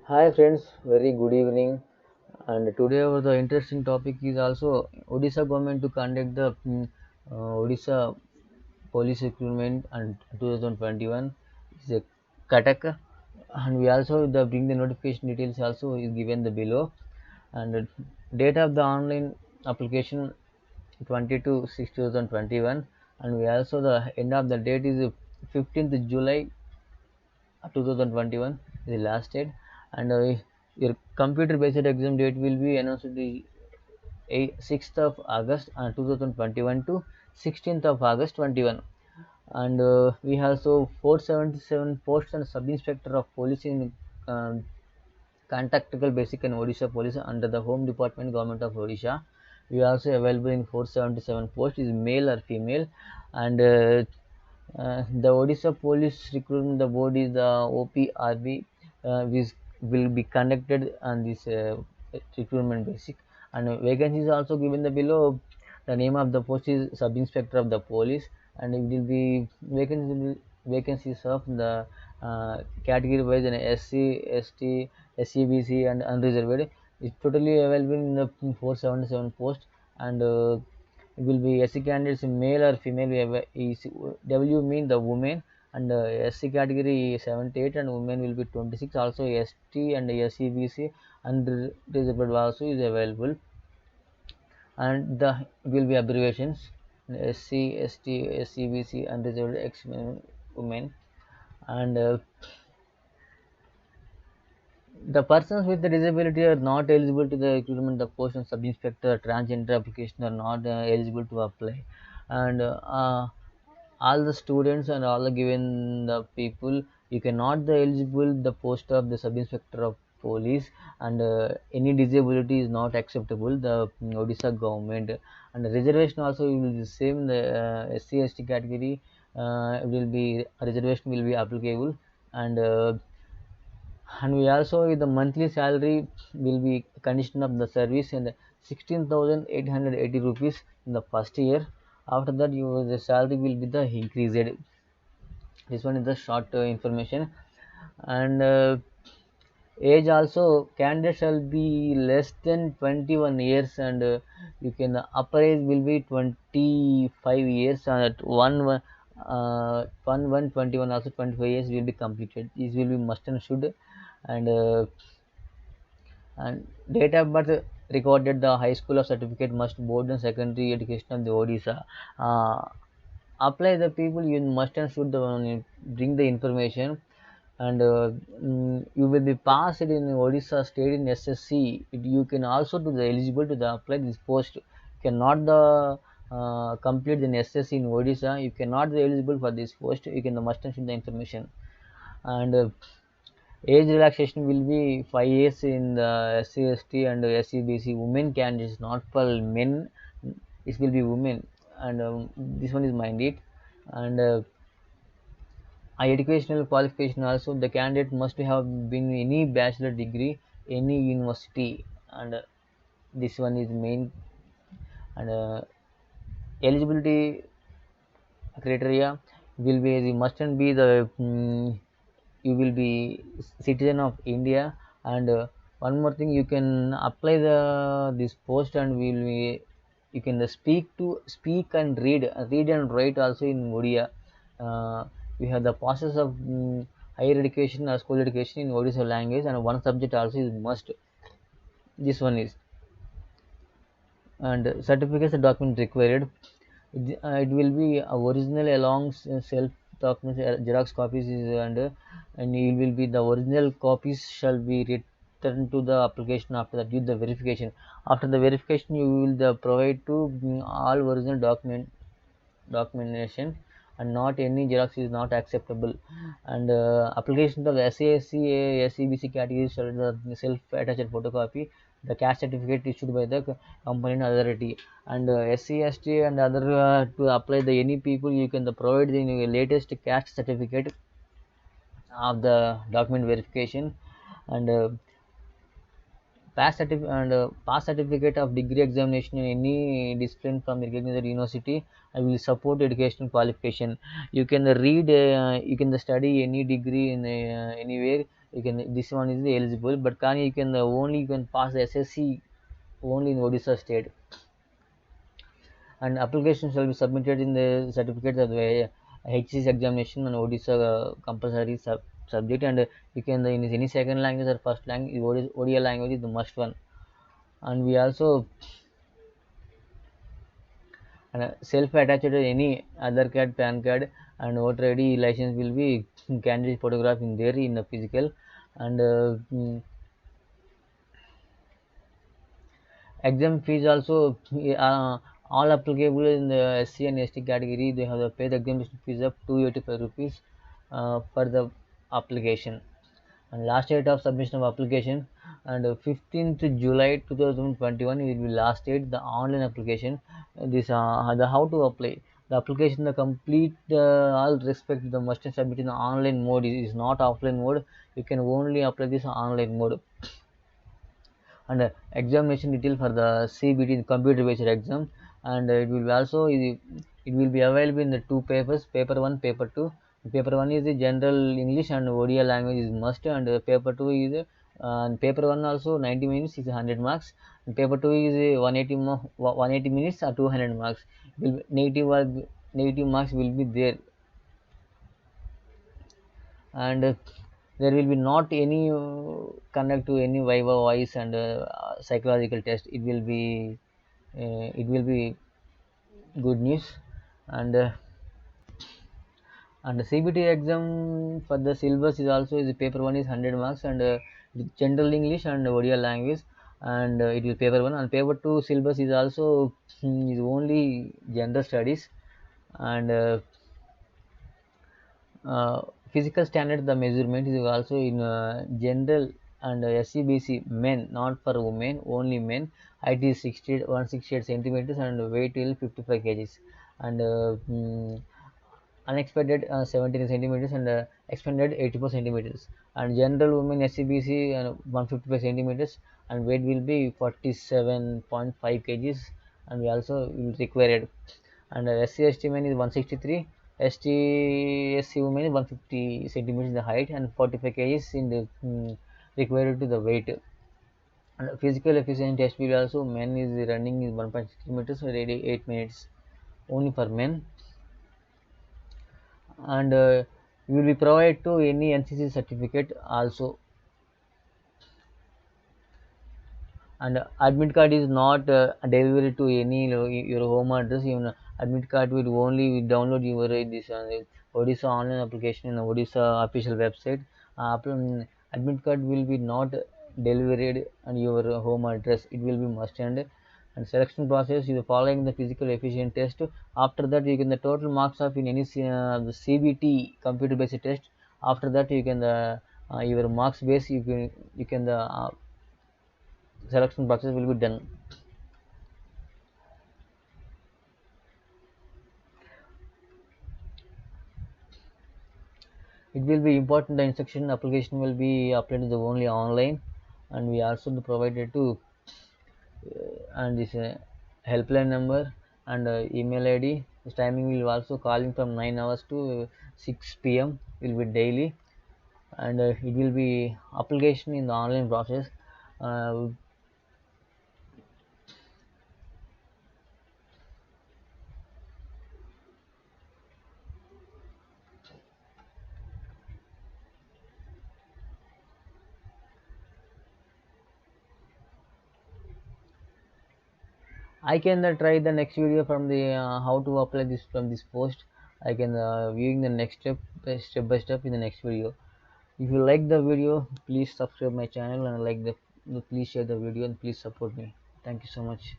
Hi friends, very good evening. And today our the interesting topic is also Odisha government to conduct the Odisha police recruitment and 2021 is a Kataka, and we also the bring the notification details also is given the below, and the date of the online application 22/6/2021, and we also the end of the date is 15th July 2021 is the last date, and your computer based exam date will be announced the 6th of August 2021 to 16th of August 21. And we have so 477 posts and sub inspector of police in contactical basic and Odisha police under the home department government of Odisha. We are also available in 477 posts is male or female, and the Odisha Police Recruitment the Board is the OPRB, which will be conducted on this recruitment basic. And vacancies also given the below. The name of the post is Sub Inspector of the Police, and it will be vacancies of the category wise and SC, ST, SCBC, and unreserved. It's totally available in the 477 post, and it will be SC candidates male or female. We have W mean the women, and SC category 78 and women will be 26. Also ST and SCBC and disabled also is available, and the will be abbreviations SC, ST, SCBC and disabled X women, and the persons with the disability are not eligible to the recruitment the post of sub-inspector transgender application are not eligible to apply, and all the students and all the given the people you cannot the eligible the post of the sub-inspector of police, and any disability is not acceptable the Odisha government, and the reservation also will be the same the SC ST category will be reservation will be applicable, and we also the monthly salary will be condition of the service and 16,880 rupees in the first year. After that you the salary will be the increased. This one is the short information, and age also candidate shall be less than 21 years, and you can upper age will be 25 years, and at 1 1 21 also 25 years will be completed. This will be must and should, and date of birth recorded the high school of certificate must board and secondary education of the Odisha. Uh, Apply the people you must and should bring the information, and you will be passed in Odisha state in SSC. You can also do the eligible to the apply this post. You cannot the complete in SSC in Odisha. You cannot be eligible for this post. You can the must and should the information, and age relaxation will be 5 years in the SC, ST, and SCBC women candidates, not for men. It will be women, and this one is mandate, and educational qualification also the candidate must have been any bachelor degree, any university, and this one is main, and eligibility criteria will be the must and be the you will be citizen of India, and one more thing you can apply the this post and will be you can speak and read and write also in Odia. We have the process of higher education or school education in Odisha language, and one subject also is must. This one is, and certificates and documents required. It will be original along self documents xerox copies is, and it will be the original copies shall be returned to the application after that with the verification. After the verification you will the provide to all original documentation, and not any xerox is not acceptable, and application of the SASC SCBC categories shall the self attached photocopy, the caste certificate issued by the component authority, and SC/ST and other to apply the any people you can the provide the latest caste certificate of the document verification, and pass certificate of degree examination in any discipline from the recognized university. I will support educational qualification. You can read you can study any degree in anywhere you can, this one is the eligible, but can you can only you can pass the SSC only in Odisha state, and application shall be submitted in the certificate of the HCC examination and Odisha compulsory subject, and you can in any second language or first language, Odia language is the must one. And we also self-attached any Aadhaar card, PAN card, and voter ID license will be candidate photograph in there in the physical, and exam fees also, all applicable in the SC and ST category. They have to pay the examination fees of 285 rupees for the application. And last date of submission of application, and 15th July 2021 it will be last date the online application. This the how to apply the application, the complete all respect the must submit in the online mode, is not offline mode. You can only apply this online mode. And examination detail for the CBT computer based exam, and it will also it will be available in the two papers, paper 1, paper 2. Paper 1 is the general English and Odia language is must, and paper 2 is paper 1 also 90 minutes is 100 marks, and paper 2 is 180 minutes or 200 marks. Will negative marks will be there, and there will be not any connect to any viva voice and psychological test. It will be good news. And and the CBT exam for the syllabus is also is paper 1 is 100 marks, and general English and Odia language, and it will paper 1, and paper 2 syllabus is also is only gender studies, and uh, physical standard the measurement is also in general and SCBC men, not for women, only men. Height is 168 centimeters and weight will 55 kgs, and unexpected 17 centimeters, and expanded 84 centimeters, and general women SCBC 155 centimeters, and weight will be 47.5 kgs, and we also will require it. And SC/ST men is 163, SC women is 150 centimeters in the height and 45 kgs in the required to the weight. And physical efficiency test will also, men is running is 1.6 meters for 8 minutes only for men, and you will be provided to any NCC certificate also. And admit card is not delivered to any your home address. Even admit card will only download your this Odisha online application in the Odisha official website. Admit card will be not delivered on your home address. It will be must. And selection process, you are following the physical efficient test. After that you can the total marks of in any the CBT computer based test. After that you can the your marks base, you can the selection process will be done. It will be important the instruction application will be uploaded only online, and we also provided to and this helpline number and email ID. This timing will also calling from 9 hours to 6 p.m. will be daily, and it will be application in the online process. uh, I can try the next video from the how to apply this from this post. I can viewing the next step by step in the next video. If you like the video, please subscribe my channel, and please share the video and please support me. Thank you so much.